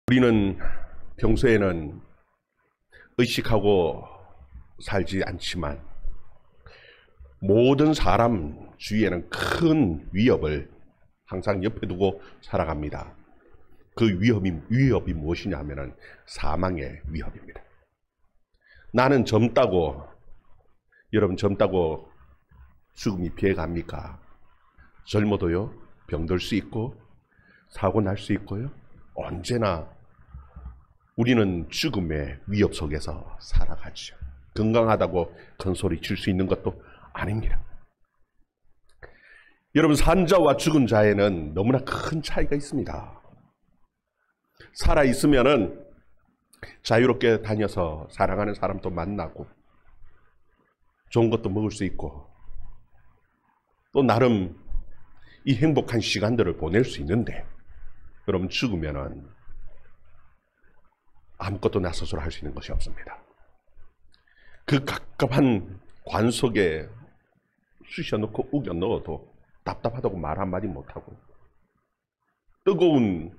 우리는 평소에는 의식하고 살지 않지만 모든 사람 주위에는 큰 위협을 항상 옆에 두고 살아갑니다. 그 위협이 무엇이냐 하면 사망의 위협입니다. 나는 젊다고, 여러분 젊다고 죽음이 피해갑니까? 젊어도요, 병들 수 있고 사고 날 수 있고요. 언제나 우리는 죽음의 위협 속에서 살아가죠. 건강하다고 큰 소리 칠 수 있는 것도 아닙니다. 여러분, 산 자와 죽은 자에는 너무나 큰 차이가 있습니다. 살아있으면은 자유롭게 다녀서 사랑하는 사람도 만나고 좋은 것도 먹을 수 있고 또 나름 이 행복한 시간들을 보낼 수 있는데, 여러분 죽으면은 아무것도 나 스스로 할 수 있는 것이 없습니다. 그 갑갑한 관 속에 쑤셔넣고 우겨 넣어도 답답하다고 말 한마디 못하고 뜨거운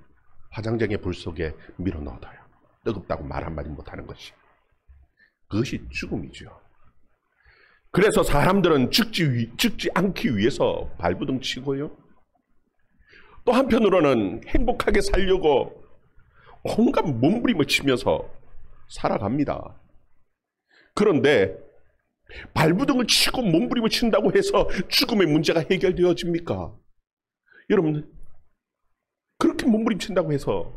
화장장의 불 속에 밀어 넣어둬요. 뜨겁다고 말 한마디 못하는 것이, 그것이 죽음이죠. 그래서 사람들은 죽지 않기 위해서 발부둥 치고요, 또 한편으로는 행복하게 살려고 온갖 몸부림을 치면서 살아갑니다. 그런데 발부둥을 치고 몸부림을 친다고 해서 죽음의 문제가 해결되어집니까? 여러분, 그렇게 몸부림 친다고 해서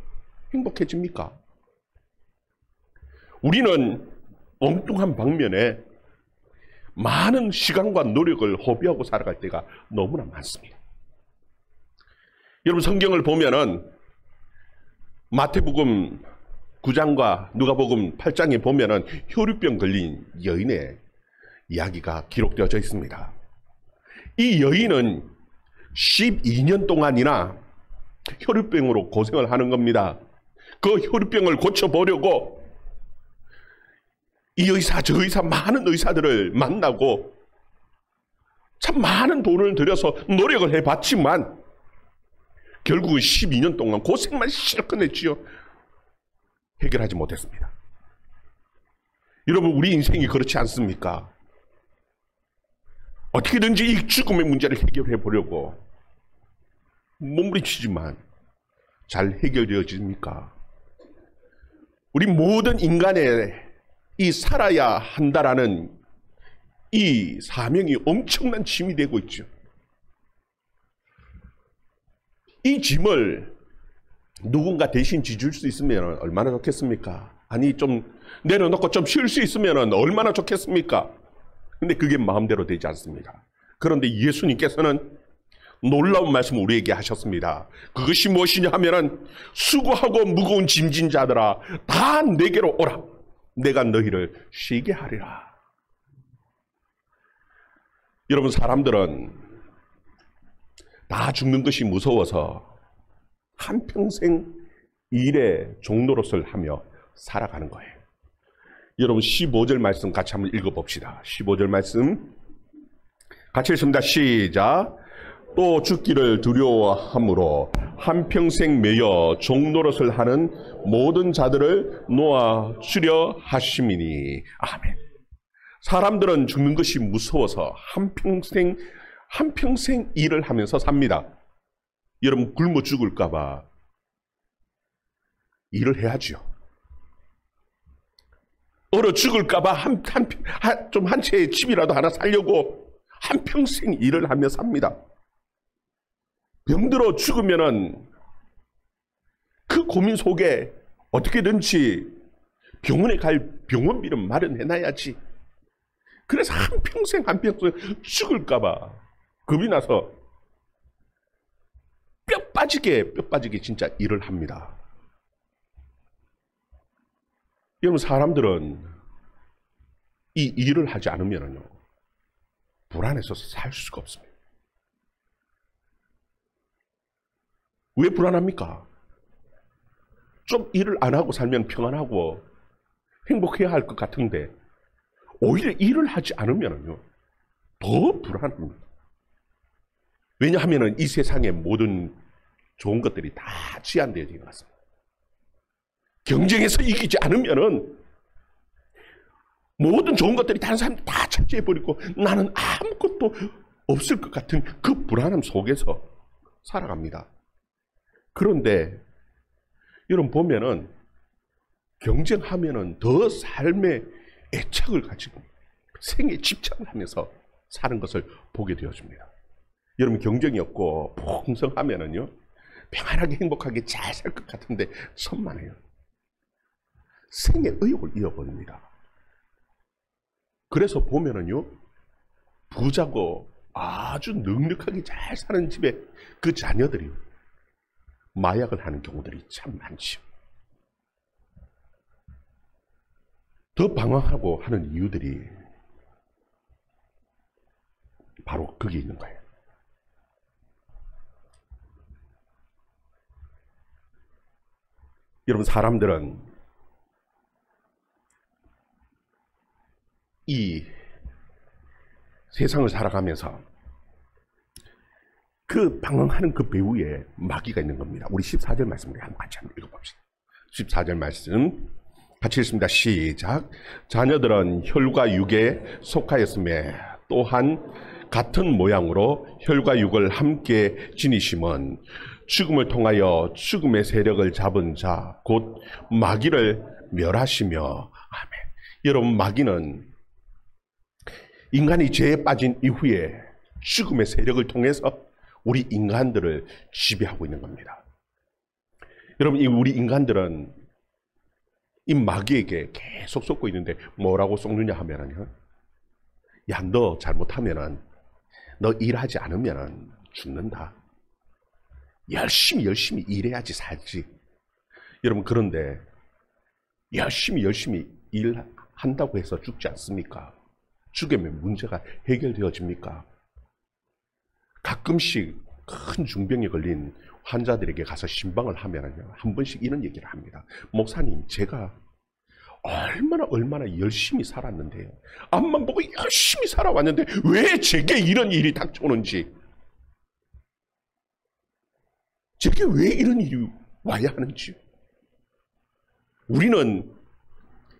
행복해집니까? 우리는 엉뚱한 방면에 많은 시간과 노력을 허비하고 살아갈 때가 너무나 많습니다. 여러분, 성경을 보면은 마태복음 9장과 누가복음 8장에 보면은 혈유병 걸린 여인의 이야기가 기록되어져 있습니다. 이 여인은 12년 동안이나 혈유병으로 고생을 하는 겁니다. 그 혈유병을 고쳐보려고 이 의사 저 의사 많은 의사들을 만나고 참 많은 돈을 들여서 노력을 해봤지만 결국은 12년 동안 고생만 실컷 했지요. 해결하지 못했습니다. 여러분, 우리 인생이 그렇지 않습니까? 어떻게든지 이 죽음의 문제를 해결해 보려고 몸부림치지만 잘 해결되어집니까? 우리 모든 인간의 이 살아야 한다라는 이 사명이 엄청난 짐이 되고 있죠. 이 짐을 누군가 대신 지줄 수 있으면 얼마나 좋겠습니까? 아니, 좀 내려놓고 좀 쉴 수 있으면 얼마나 좋겠습니까? 근데 그게 마음대로 되지 않습니다. 그런데 예수님께서는 놀라운 말씀을 우리에게 하셨습니다. 그것이 무엇이냐 하면은 수고하고 무거운 짐진 자들아 다 내게로 오라. 내가 너희를 쉬게 하리라. 여러분, 사람들은 다 죽는 것이 무서워서 한평생 일의 종노릇을 하며 살아가는 거예요. 여러분, 15절 말씀 같이 한번 읽어봅시다. 15절 말씀 같이 읽습니다. 시작. 또 죽기를 두려워함으로 한평생 매여 종노릇을 하는 모든 자들을 놓아주려 하심이니. 아멘. 사람들은 죽는 것이 무서워서 한평생 일을 하면서 삽니다. 여러분, 굶어 죽을까 봐 일을 해야죠. 얼어 죽을까 봐 한 채의 집이라도 하나 살려고 한평생 일을 하며 삽니다. 병들어 죽으면은 그 고민 속에 어떻게든지 병원에 갈 병원비를 마련해놔야지. 그래서 한평생 죽을까 봐 겁이 나서 뼈 빠지게 진짜 일을 합니다. 여러분, 사람들은 이 일을 하지 않으면요 불안해서 살 수가 없습니다. 왜 불안합니까? 좀 일을 안 하고 살면 평안하고 행복해야 할 것 같은데 오히려 일을 하지 않으면요 더 불안합니다. 왜냐하면 이 세상의 모든 좋은 것들이 다 제한되어진 것 같습니다. 경쟁에서 이기지 않으면은 모든 좋은 것들이 다른 사람들 다 차지해버리고 나는 아무것도 없을 것 같은 그 불안함 속에서 살아갑니다. 그런데 여러분 보면은 경쟁하면은 더 삶의 애착을 가지고 생에 집착을 하면서 사는 것을 보게 되어집니다. 여러분 경쟁이 없고 풍성하면은요 평안하게 행복하게 잘 살 것 같은데 천만에요. 생의 의욕을 잃어버립니다. 그래서 보면은요 부자고 아주 넉넉하게 잘 사는 집에 그 자녀들이 마약을 하는 경우들이 참 많죠. 더 방황하고 하는 이유들이 바로 거기에 있는 거예요. 여러분 사람들은 이 세상을 살아가면서 그 방황하는 그 배후에 마귀가 있는 겁니다. 우리 14절 말씀을 한번 같이 한번 읽어봅시다. 14절 말씀 같이 읽습니다. 시작. 자녀들은 혈과 육에 속하였음에 또한 같은 모양으로 혈과 육을 함께 지니심은 죽음을 통하여 죽음의 세력을 잡은 자 곧 마귀를 멸하시며 아멘. 여러분 마귀는 인간이 죄에 빠진 이후에 죽음의 세력을 통해서 우리 인간들을 지배하고 있는 겁니다. 여러분 우리 인간들은 이 마귀에게 계속 속고 있는데 뭐라고 속느냐 하면은요. 야, 너 잘못하면은 너 일하지 않으면은 죽는다. 열심히 일해야지 살지. 여러분 그런데 열심히 일한다고 해서 죽지 않습니까? 죽으면 문제가 해결되어집니까? 가끔씩 큰 중병에 걸린 환자들에게 가서 신방을 하면은요, 한 번씩 이런 얘기를 합니다. 목사님, 제가 얼마나 열심히 살았는데요. 앞만 보고 열심히 살아왔는데 왜 제게 이런 일이 닥쳐오는지, 제게 왜 이런 일이 와야 하는지. 우리는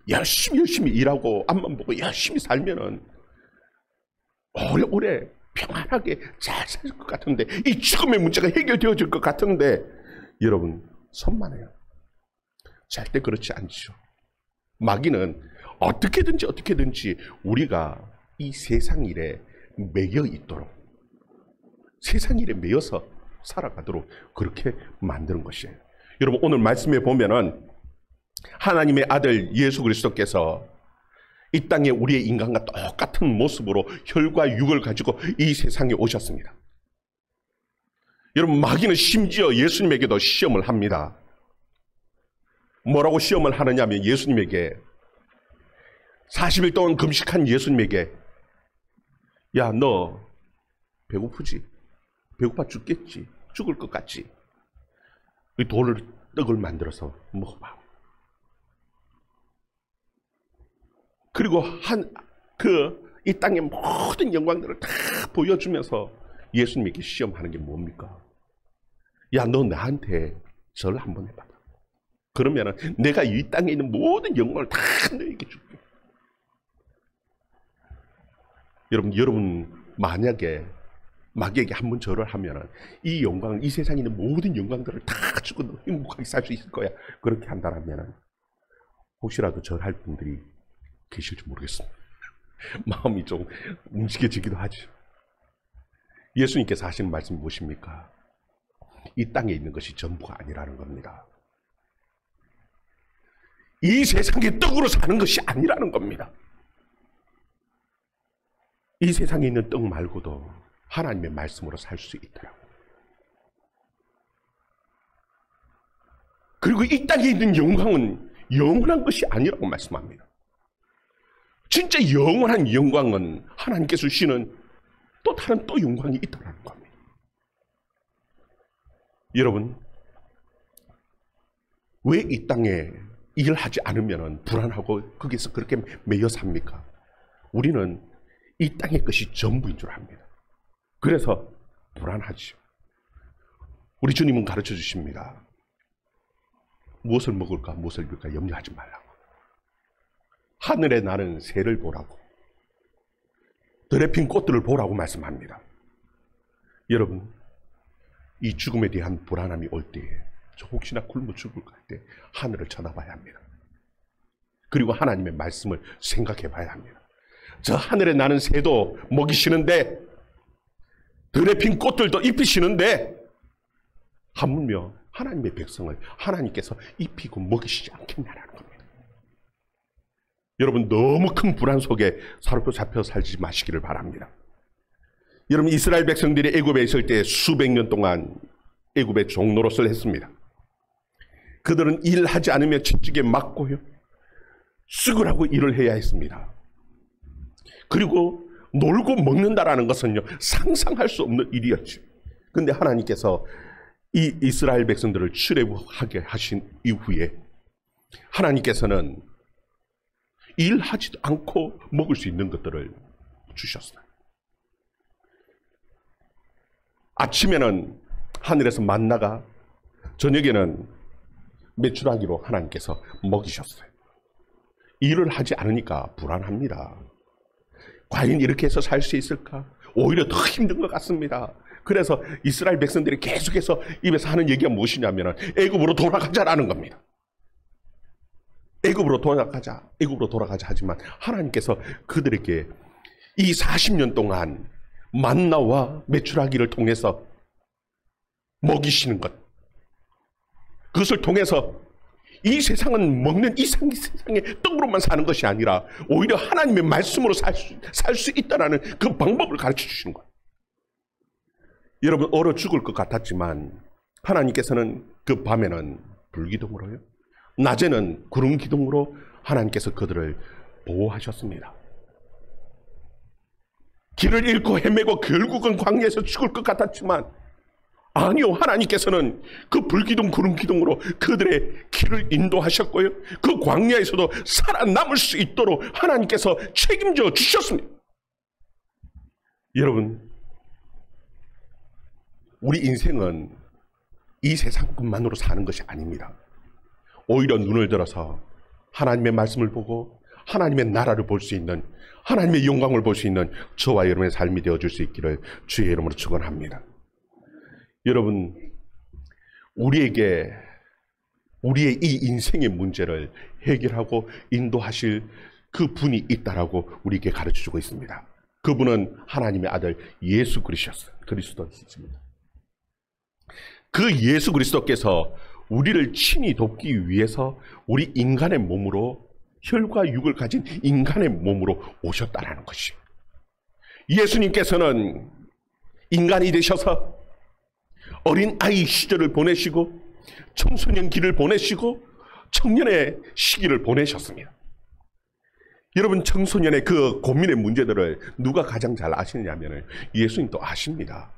열심히 일하고 앞만 보고 열심히 살면은 오래오래 평안하게 잘 살 것 같은데, 이 죽음의 문제가 해결되어질 것 같은데, 여러분 선만해요. 절대 그렇지 않죠. 마귀는 어떻게든지 우리가 이 세상 일에 매여 있도록, 세상 일에 매여서 살아가도록 그렇게 만드는 것이에요. 여러분 오늘 말씀에 보면은 하나님의 아들 예수 그리스도께서 이 땅에 우리의 인간과 똑같은 모습으로 혈과 육을 가지고 이 세상에 오셨습니다. 여러분 마귀는 심지어 예수님에게도 시험을 합니다. 뭐라고 시험을 하느냐면 예수님에게 40일 동안 금식한 예수님에게, 야, 너 배고프지? 배고파 죽겠지? 죽을 것 같지? 이 떡을 만들어서 먹어봐. 그리고 이 땅의 모든 영광들을 다 보여주면서 예수님에게 시험하는 게 뭡니까? 야, 너 나한테 절 한번 해봐. 그러면은 내가 이 땅에 있는 모든 영광을 다 너에게 줄게. 여러분 만약에 마귀에게 한번 절을 하면은 이 영광을, 이 세상에 있는 모든 영광들을 다 주고 너 행복하게 살 수 있을 거야. 그렇게 한다면은 혹시라도 절할 분들이 계실지 모르겠습니다. 마음이 좀 움직여지기도 하죠. 예수님께서 하시는 말씀 무엇입니까? 이 땅에 있는 것이 전부가 아니라는 겁니다. 이 세상의 떡으로 사는 것이 아니라는 겁니다. 이 세상에 있는 떡 말고도 하나님의 말씀으로 살 수 있더라고요. 그리고 이 땅에 있는 영광은 영원한 것이 아니라고 말씀합니다. 진짜 영원한 영광은 하나님께서 주시는 또 다른 또 영광이 있다는 겁니다. 여러분, 왜 이 땅에 일을 하지 않으면 불안하고 거기서 그렇게 매여 삽니까? 우리는 이 땅의 것이 전부인 줄 압니다. 그래서 불안하죠. 우리 주님은 가르쳐 주십니다. 무엇을 먹을까 무엇을 입을까 염려하지 말라고. 하늘에 나는 새를 보라고, 들에 핀 꽃들을 보라고 말씀합니다. 여러분, 이 죽음에 대한 불안함이 올 때에 저 혹시나 굶어 죽을까 할 때 하늘을 쳐다봐야 합니다. 그리고 하나님의 말씀을 생각해 봐야 합니다. 저 하늘에 나는 새도 먹이시는데, 들에 핀 꽃들도 입히시는데, 하물며 하나님의 백성을 하나님께서 입히고 먹이시지 않겠냐라는 겁니다. 여러분, 너무 큰 불안 속에 사로잡혀 살지 마시기를 바랍니다. 여러분, 이스라엘 백성들이 애굽에 있을 때 수백 년 동안 애굽의 종노릇을 했습니다. 그들은 일하지 않으면 채찍에 맞고요, 수고하고 일을 해야 했습니다. 그리고 놀고 먹는다라는 것은요, 상상할 수 없는 일이었죠. 그런데 하나님께서 이 이스라엘 백성들을 출애굽하게 하신 이후에 하나님께서는 일하지도 않고 먹을 수 있는 것들을 주셨어요. 아침에는 하늘에서 만나가, 저녁에는 메추라기로 하나님께서 먹이셨어요. 일을 하지 않으니까 불안합니다. 과연 이렇게 해서 살 수 있을까? 오히려 더 힘든 것 같습니다. 그래서 이스라엘 백성들이 계속해서 입에서 하는 얘기가 무엇이냐면 애굽으로 돌아가자라는 겁니다. 애굽으로 돌아가자, 애굽으로 돌아가자 하지만 하나님께서 그들에게 이 40년 동안 만나와 메추라기를 통해서 먹이시는 것, 그것을 통해서 이 세상은 먹는 이 세상의 떡으로만 사는 것이 아니라 오히려 하나님의 말씀으로 살 수 있다는 그 방법을 가르쳐 주시는 거예요. 여러분, 얼어 죽을 것 같았지만 하나님께서는 그 밤에는 불기둥으로요, 낮에는 구름 기둥으로 하나님께서 그들을 보호하셨습니다. 길을 잃고 헤매고 결국은 광야에서 죽을 것 같았지만 아니요, 하나님께서는 그 불기둥 구름 기둥으로 그들의 길을 인도하셨고요, 그 광야에서도 살아남을 수 있도록 하나님께서 책임져 주셨습니다. 여러분, 우리 인생은 이 세상뿐만으로 사는 것이 아닙니다. 오히려 눈을 들어서 하나님의 말씀을 보고 하나님의 나라를 볼 수 있는, 하나님의 영광을 볼 수 있는 저와 여러분의 삶이 되어줄 수 있기를 주의 이름으로 축원합니다. 여러분, 우리의 이 인생의 문제를 해결하고 인도하실 그 분이 있다라고 우리에게 가르쳐주고 있습니다. 그분은 하나님의 아들 예수 그리스도이십니다. 그 예수 그리스도께서 우리를 친히 돕기 위해서 우리 인간의 몸으로, 혈과 육을 가진 인간의 몸으로 오셨다라는 것이에요. 예수님께서는 인간이 되셔서 어린 아이 시절을 보내시고 청소년 길을 보내시고 청년의 시기를 보내셨습니다. 여러분, 청소년의 그 고민의 문제들을 누가 가장 잘 아시느냐면 예수님도 아십니다.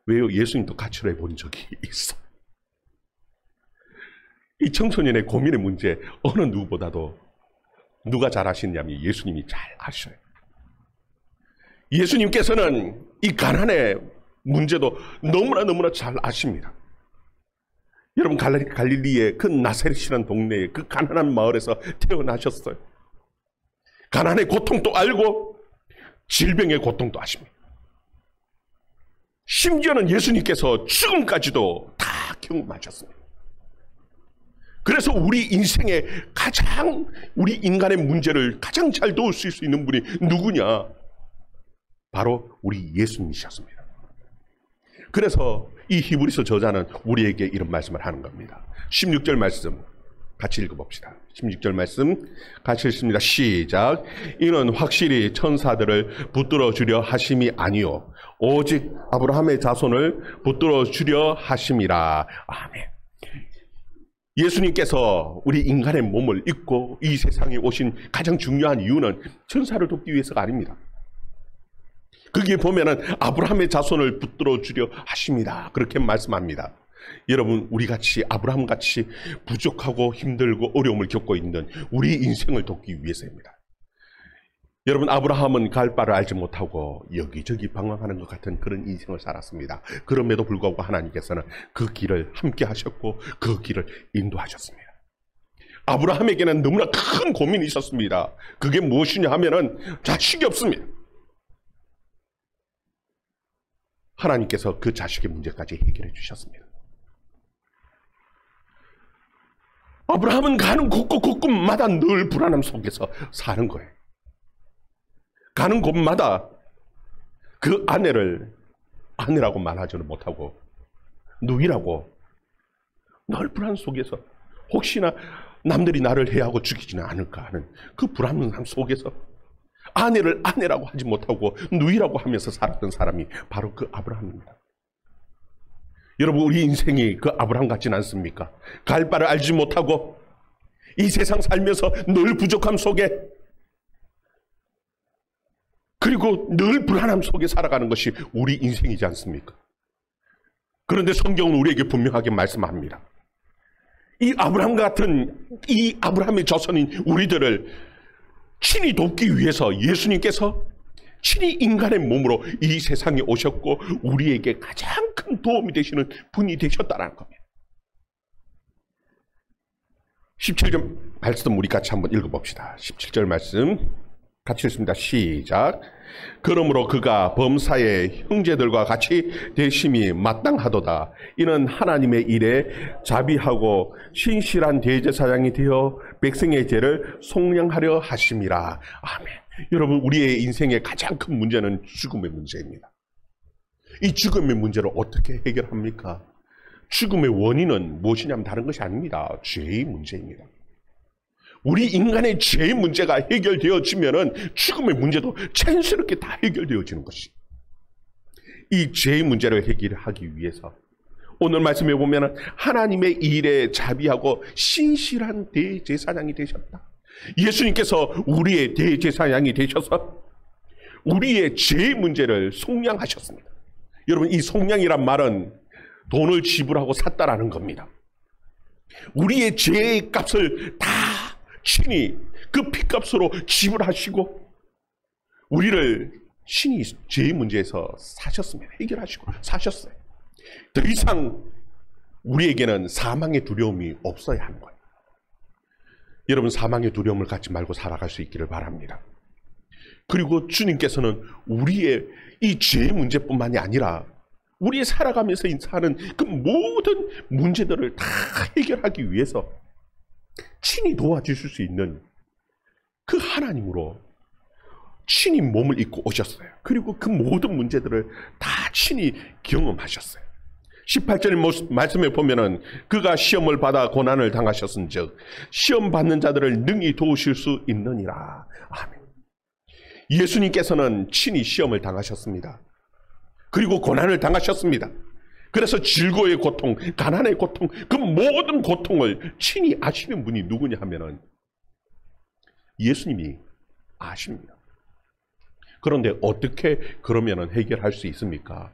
왜요? 예수님도 가출해 본 적이 있어. 이 청소년의 고민의 문제 어느 누구보다도 누가 잘 아시느냐면 예수님이 잘 아셔요. 예수님께서는 이 가난의 문제도 너무나 잘 아십니다. 여러분, 갈릴리의 그 나사렛이라는 동네에 그 가난한 마을에서 태어나셨어요. 가난의 고통도 알고 질병의 고통도 아십니다. 심지어는 예수님께서 죽음까지도 다 경험하셨습니다. 그래서 우리 인생에 우리 인간의 문제를 가장 잘 도울 수 있는 분이 누구냐? 바로 우리 예수님이셨습니다. 그래서 이 히브리서 저자는 우리에게 이런 말씀을 하는 겁니다. 16절 말씀 같이 읽어봅시다. 16절 말씀 같이 읽습니다. 시작. 이는 확실히 천사들을 붙들어 주려 하심이 아니요 오직 아브라함의 자손을 붙들어 주려 하심이라. 아멘. 예수님께서 우리 인간의 몸을 입고 이 세상에 오신 가장 중요한 이유는 천사를 돕기 위해서가 아닙니다. 거기에 보면은 아브라함의 자손을 붙들어 주려 하십니다. 그렇게 말씀합니다. 여러분, 우리같이 아브라함같이 부족하고 힘들고 어려움을 겪고 있는 우리 인생을 돕기 위해서입니다. 여러분, 아브라함은 갈 바를 알지 못하고 여기저기 방황하는 것 같은 그런 인생을 살았습니다. 그럼에도 불구하고 하나님께서는 그 길을 함께 하셨고 그 길을 인도하셨습니다. 아브라함에게는 너무나 큰 고민이 있었습니다. 그게 무엇이냐 하면은 자식이 없습니다. 하나님께서 그 자식의 문제까지 해결해 주셨습니다. 아브라함은 가는 곳곳마다 늘 불안함 속에서 사는 거예요. 가는 곳마다 그 아내라고 말하지는 못하고 누이라고 늘 불안 속에서 혹시나 남들이 나를 해하고 죽이지는 않을까 하는 그 불안함 속에서 아내를 아내라고 하지 못하고 누이라고 하면서 살았던 사람이 바로 그 아브라함입니다. 여러분, 우리 인생이 그 아브라함 같지는 않습니까? 갈 바를 알지 못하고 이 세상 살면서 늘 부족함 속에 그리고 늘 불안함 속에 살아가는 것이 우리 인생이지 않습니까? 그런데 성경은 우리에게 분명하게 말씀합니다. 이 아브라함 같은 이 아브라함의 자손인 우리들을 친히 돕기 위해서 예수님께서 친히 인간의 몸으로 이 세상에 오셨고 우리에게 가장 큰 도움이 되시는 분이 되셨다는 겁니다. 17절 말씀 우리 같이 한번 읽어봅시다. 17절 말씀 같이 읽습니다. 시작. 그러므로 그가 범사의 형제들과 같이 대심이 마땅하도다. 이는 하나님의 일에 자비하고 신실한 대제사장이 되어 백성의 죄를 속량하려 하심이라. 아멘. 여러분, 우리의 인생의 가장 큰 문제는 죽음의 문제입니다. 이 죽음의 문제를 어떻게 해결합니까? 죽음의 원인은 무엇이냐면 다른 것이 아닙니다. 죄의 문제입니다. 우리 인간의 죄의 문제가 해결되어지면은 죽음의 문제도 자연스럽게 다 해결되어지는 것이. 이 죄의 문제를 해결하기 위해서 오늘 말씀해 보면은 하나님의 일에 자비하고 신실한 대제사장이 되셨다. 예수님께서 우리의 대제사장이 되셔서 우리의 죄의 문제를 속량하셨습니다. 여러분, 이 속량이란 말은 돈을 지불하고 샀다라는 겁니다. 우리의 죄의 값을 다 친히 그 피값으로 지불하시고 우리를 친히 죄의 문제에서 사셨습니다. 해결하시고 사셨어요. 더 이상 우리에게는 사망의 두려움이 없어야 하는 거예요. 여러분, 사망의 두려움을 갖지 말고 살아갈 수 있기를 바랍니다. 그리고 주님께서는 우리의 이 죄의 문제뿐만이 아니라 우리의 살아가면서 사는 그 모든 문제들을 다 해결하기 위해서 친히 도와주실 수 있는 그 하나님으로 친히 몸을 입고 오셨어요. 그리고 그 모든 문제들을 다 친히 경험하셨어요. 18절 말씀에 보면은 그가 시험을 받아 고난을 당하셨은즉 시험 받는 자들을 능히 도우실 수 있느니라. 아멘. 예수님께서는 친히 시험을 당하셨습니다. 그리고 고난을 당하셨습니다. 그래서 질고의 고통, 가난의 고통, 그 모든 고통을 친히 아시는 분이 누구냐 하면은 예수님이 아십니다. 그런데 어떻게 그러면은 해결할 수 있습니까?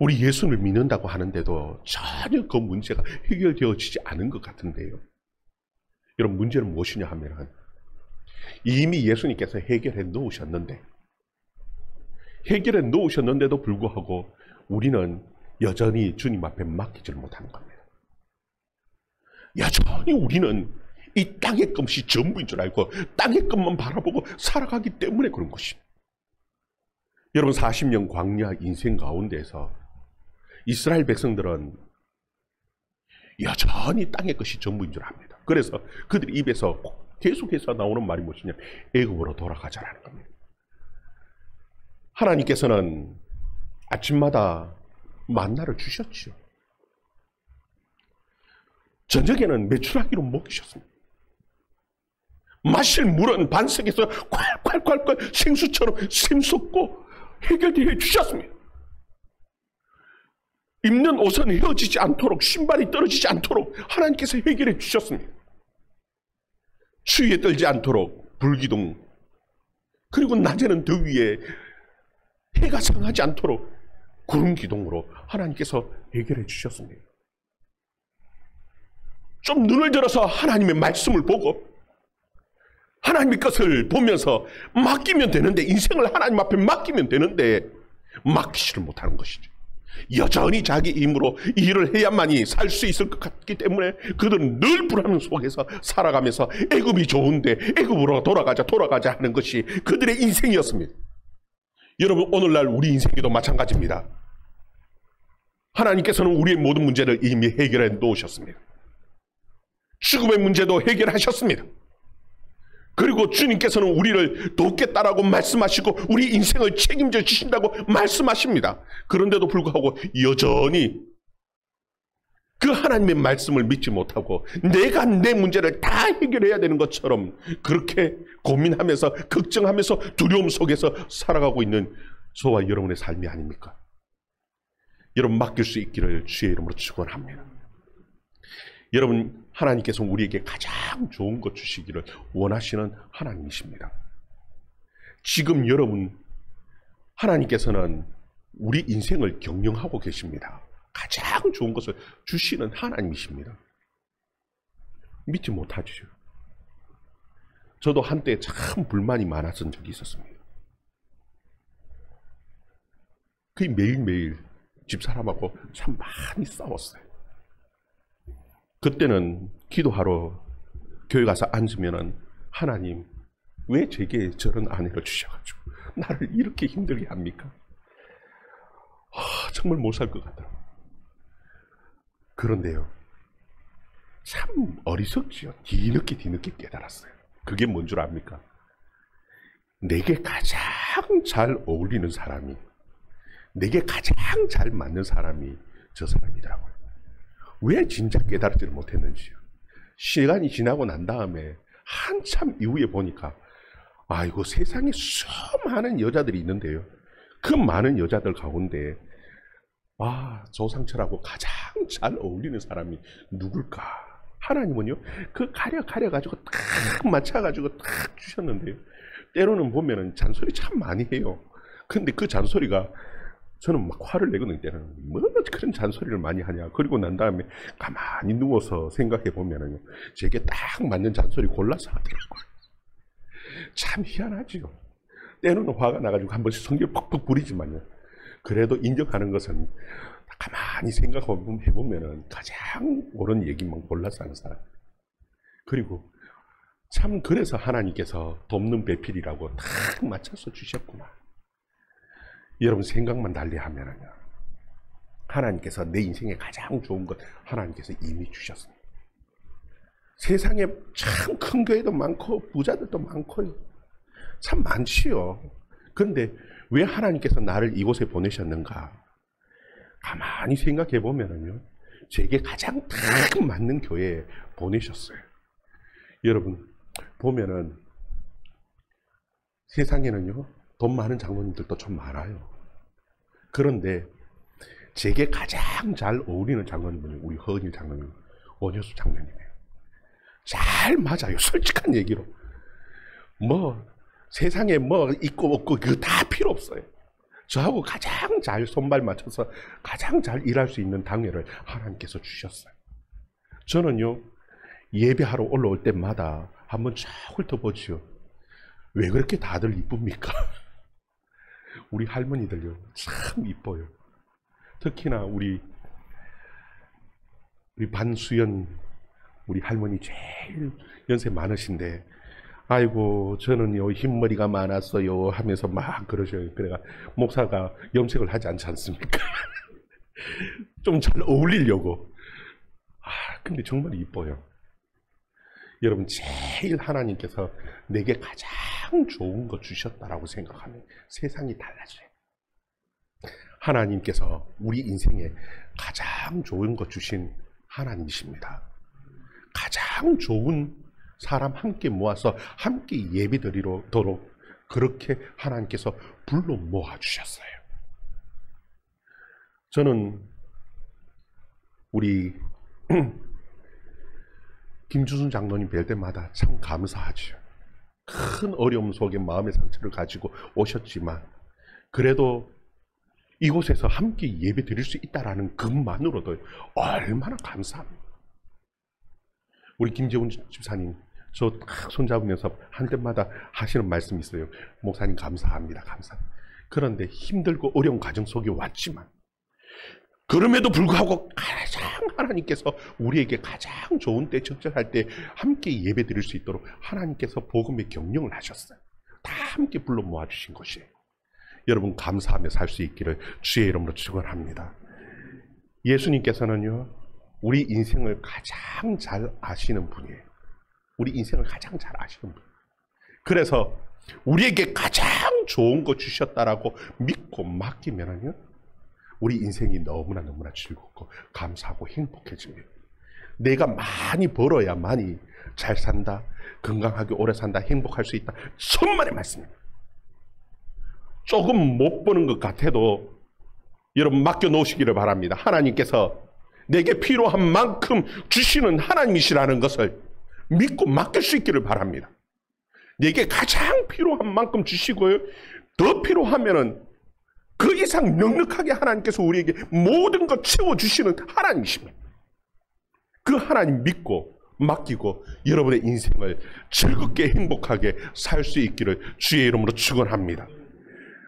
우리 예수를 믿는다고 하는데도 전혀 그 문제가 해결되어지지 않은 것 같은데요. 여러분, 문제는 무엇이냐 하면은 이미 예수님께서 해결해 놓으셨는데도 불구하고 우리는 여전히 주님 앞에 맡기지를 못하는 겁니다. 여전히 우리는 이 땅의 것이 전부인 줄 알고 땅의 것만 바라보고 살아가기 때문에 그런 것입니다. 여러분, 40년 광야 인생 가운데서 이스라엘 백성들은 여전히 땅의 것이 전부인 줄 압니다. 그래서 그들 입에서 계속해서 나오는 말이 무엇이냐? 애굽으로 돌아가자라는 겁니다. 하나님께서는 아침마다 만나를 주셨죠. 저녁에는 메추라기로 먹이셨습니다. 마실 물은 반석에서 콸콸콸콸 생수처럼 샘솟고 해결되어 주셨습니다. 입는 옷은 헤어지지 않도록, 신발이 떨어지지 않도록 하나님께서 해결해 주셨습니다. 추위에 떨지 않도록 불기둥, 그리고 낮에는 더위에 해가 상하지 않도록 구름 기둥으로 하나님께서 해결해 주셨습니다. 좀 눈을 들어서 하나님의 말씀을 보고 하나님의 것을 보면서 맡기면 되는데, 인생을 하나님 앞에 맡기면 되는데 맡기지를 못하는 것이죠. 여전히 자기 힘으로 일을 해야만이 살 수 있을 것 같기 때문에 그들은 늘 불안 속에서 살아가면서 애굽이 좋은데 애굽으로 돌아가자 하는 것이 그들의 인생이었습니다. 여러분, 오늘날 우리 인생에도 마찬가지입니다. 하나님께서는 우리의 모든 문제를 이미 해결해 놓으셨습니다. 죽음의 문제도 해결하셨습니다. 그리고 주님께서는 우리를 돕겠다라고 말씀하시고 우리 인생을 책임져 주신다고 말씀하십니다. 그런데도 불구하고 여전히 그 하나님의 말씀을 믿지 못하고 내가 내 문제를 다 해결해야 되는 것처럼 그렇게 고민하면서 걱정하면서 두려움 속에서 살아가고 있는 저와 여러분의 삶이 아닙니까? 여러분, 맡길 수 있기를 주의 이름으로 축원합니다. 여러분, 하나님께서 우리에게 가장 좋은 것 주시기를 원하시는 하나님이십니다. 지금 여러분, 하나님께서는 우리 인생을 경영하고 계십니다. 가장 좋은 것을 주시는 하나님이십니다. 믿지 못하죠. 저도 한때 참 불만이 많았던 적이 있었습니다. 거의 매일매일 집사람하고 참 많이 싸웠어요. 그때는 기도하러 교회 가서 앉으면은 하나님, 왜 제게 저런 아내를 주셔가지고 나를 이렇게 힘들게 합니까? 정말 못 살 것 같더라고요. 그런데요, 참 어리석지요. 뒤늦게 깨달았어요. 그게 뭔 줄 압니까? 내게 가장 잘 어울리는 사람이, 내게 가장 잘 맞는 사람이 저 사람이더라고요. 왜 진작 깨달지를 못했는지요. 시간이 지나고 난 다음에 한참 이후에 보니까 아이고, 세상에 수많은 여자들이 있는데요, 그 많은 여자들 가운데 조상철하고 가장 잘 어울리는 사람이 누굴까? 하나님은요, 그 가려가지고 딱 맞춰가지고 딱 주셨는데요, 때로는 보면은 잔소리 참 많이 해요. 근데 그 잔소리가 저는 막 화를 내거든요. 때는 뭐 그런 잔소리를 많이 하냐. 그리고 난 다음에 가만히 누워서 생각해 보면은요, 제게 딱 맞는 잔소리 골라서 하더라고요. 참 희한하지요. 때로는 화가 나가지고 한 번씩 성질 퍽퍽 부리지만요, 그래도 인정하는 것은 가만히 생각해 보면은 가장 옳은 얘기만 골라서 하는 사람. 그리고 참 그래서 하나님께서 돕는 배필이라고 딱 맞춰서 주셨구나. 여러분, 생각만 달리하면은요, 하나님께서 내 인생에 가장 좋은 것 하나님께서 이미 주셨습니다. 세상에 참 큰 교회도 많고 부자들도 많고 참 많지요. 그런데 왜 하나님께서 나를 이곳에 보내셨는가? 가만히 생각해 보면은요, 제게 가장 딱 맞는 교회에 보내셨어요. 여러분, 보면은 세상에는요, 돈 많은 장로님들도 좀 많아요. 그런데 제게 가장 잘 어울리는 장로님은 우리 허은일 장로님, 원효수 장로님이에요. 잘 맞아요. 솔직한 얘기로. 세상에 있고 없고 그거 다 필요 없어요. 저하고 가장 잘 손발 맞춰서 가장 잘 일할 수 있는 당회를 하나님께서 주셨어요. 저는요, 예배하러 올라올 때마다 한번 쫙 훑어보지요. 왜 그렇게 다들 이쁩니까? 우리 할머니들요, 참 이뻐요. 특히나 우리 반수연 우리 할머니 제일 연세 많으신데, 아이고, 저는요 흰머리가 많았어요 하면서 막 그러셔요. 그래가 목사가 염색을 하지 않지 않습니까? 좀 잘 어울리려고. 근데 정말 이뻐요. 여러분, 제일 하나님께서 내게 가장 좋은 거 주셨다라고 생각하면 세상이 달라져요. 하나님께서 우리 인생에 가장 좋은 거 주신 하나님이십니다. 가장 좋은 사람 함께 모아서 함께 예배드리도록 그렇게 하나님께서 불러 모아주셨어요. 저는 우리 김주순 장로님 뵐 때마다 참 감사하죠. 큰 어려움 속에 마음의 상처를 가지고 오셨지만 그래도 이곳에서 함께 예배 드릴 수 있다는 것만으로도 얼마나 감사합니다. 우리 김재훈 집사님 저 딱 손잡으면서 한 때마다 하시는 말씀이 있어요. 목사님 감사합니다. 감사합니다. 그런데 힘들고 어려운 과정 속에 왔지만 그럼에도 불구하고 가장 하나님께서 우리에게 가장 좋은 때 적절할 때 함께 예배 드릴 수 있도록 하나님께서 복음의 경영을 하셨어요. 다 함께 불러 모아주신 것이에요. 여러분 감사하며 살 수 있기를 주의 이름으로 축원합니다. 예수님께서는요 우리 인생을 가장 잘 아시는 분이에요. 우리 인생을 가장 잘 아시는 분. 그래서 우리에게 가장 좋은 거 주셨다라고 믿고 맡기면은요 우리 인생이 너무나 즐겁고 감사하고 행복해집니다. 내가 많이 벌어야 많이 잘 산다, 건강하게 오래 산다, 행복할 수 있다. 천만의 말씀입니다. 조금 못 버는 것 같아도 여러분 맡겨 놓으시기를 바랍니다. 하나님께서 내게 필요한 만큼 주시는 하나님이시라는 것을 믿고 맡길 수 있기를 바랍니다. 내게 가장 필요한 만큼 주시고요. 더 필요하면은 그 이상 넉넉하게 하나님께서 우리에게 모든 것 채워주시는 하나님이십니다. 그 하나님 믿고 맡기고 여러분의 인생을 즐겁게 행복하게 살 수 있기를 주의 이름으로 축원합니다.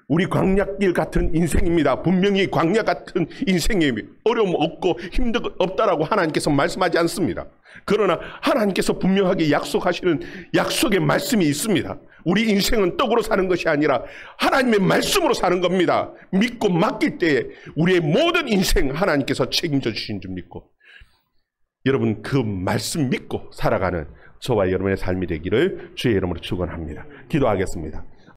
우리 광야길 같은 인생입니다. 분명히 광야 같은 인생이 어려움 없고 힘든 것 없다라고 하나님께서 말씀하지 않습니다. 그러나 하나님께서 분명하게 약속하시는 약속의 말씀이 있습니다. 우리 인생은 떡으로 사는 것이 아니라 하나님의 말씀으로 사는 겁니다. 믿고 맡길 때에 우리의 모든 인생 하나님께서 책임져 주신 줄 믿고 여러분 그 말씀 믿고 살아가는 저와 여러분의 삶이 되기를 주의 이름으로 축원합니다. 기도하겠습니다.